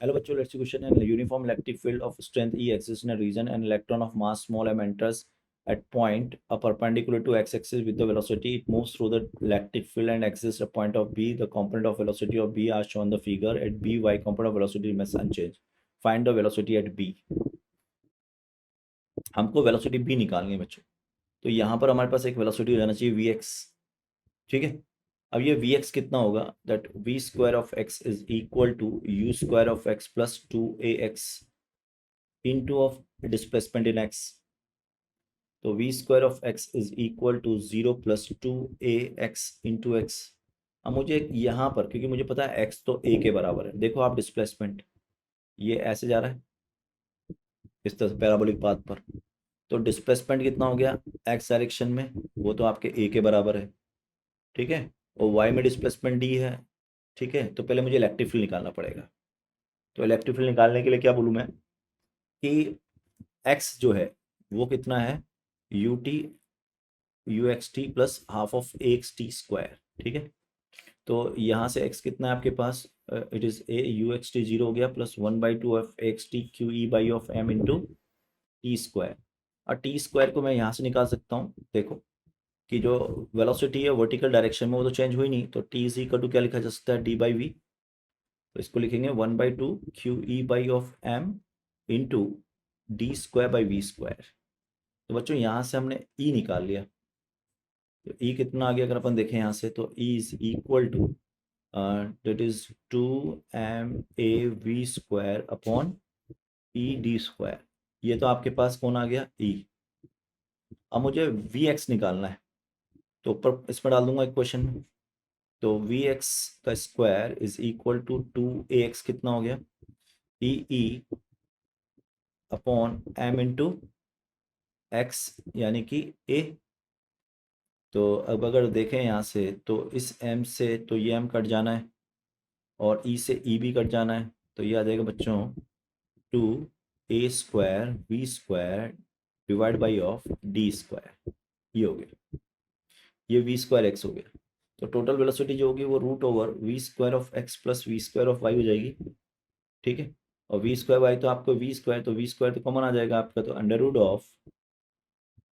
Hello बच्चों, let's see question. An uniform electric field of strength E exists in a region and electron of mass small m enters at point a perpendicular to x-axis with the velocity. It moves through the electric field and exists at point of B. The component of velocity of B are shown the figure. At B, y component of velocity remains unchanged. Find the velocity at B. हमको velocity B निकालनी है बच्चों, तो यहाँ पर हमारे पास एक velocity हो जाना चाहिए Vx, ठीक है। अब ये Vx कितना होगा, that v square of x is equal to u square of x plus 2ax into of displacement in x। तो v square of x is equal to 0 plus 2ax into x। अब मुझे यहाँ पर, क्योंकि मुझे पता है x तो a के बराबर है, देखो आप डिस्प्लेसमेंट ये ऐसे जा रहा है इस तरह पैराबोलिक पाथ पर, तो डिस्प्लेसमेंट कितना हो गया x डायरेक्शन में, वो तो आपके a के बराबर है, ठीक है। और y में डिस्प्लेसमेंट d है, ठीक है। तो पहले मुझे इलेक्ट्रिक फील्ड निकालना पड़ेगा। तो इलेक्ट्रिक फील्ड निकालने के लिए क्या बोलूँ मैं कि x जो है वो कितना है u x t plus half of a x t square, ठीक है। तो यहाँ से x कितना है आपके पास, it is a u x t 0 हो गया plus 1/2 of a x t q e by ऑफ m इंटू टी स्क्वायर। और टी स्क्वायर को मैं यहाँ से निकाल सकता हूँ, देखो कि जो वेलोसिटी है वर्टिकल डायरेक्शन में वो तो चेंज हुई नहीं, तो टी इज इक्वल टू क्या लिखा जा सकता है डी बाई वी। तो इसको लिखेंगे 1/2 Q E by of M into D square by V square. तो बच्चों यहाँ से हमने ई निकाल लिया, तो ई कितना आ गया अगर अपन देखें यहाँ से, तो E is equal to that is 2ma square upon E D square. ये तो आपके पास कौन आ गया ई। अब मुझे वी एक्स निकालना है, तो ऊपर इसमें डाल दूंगा इक्वेशन में। तो वी एक्स का square is equal to 2ax कितना हो गया E upon M into X यानी कि ए। तो अब अगर देखें यहाँ से, तो इस m से तो ये m कट जाना है और e से e भी कट जाना है, तो ये आ जाएगा बच्चों 2a square V square divide by of D square. ये हो गया, ये वी स्क्वायर एक्स हो गया। तो टोटल वेलोसिटी जो होगी वो root over V square of X plus V square of Y हो जाएगी, ठीक है। और वी स्क्वायर वाई तो आपको वी स्क्वायर, तो वी स्क्वायर तो कॉमन आ जाएगा आपका, तो under root of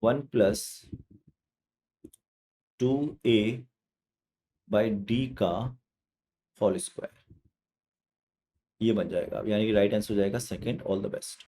1 plus 2a by D का होल स्क्वायर, ये बन जाएगा, यानी कि राइट आंसर हो जाएगा सेकंड। All the best.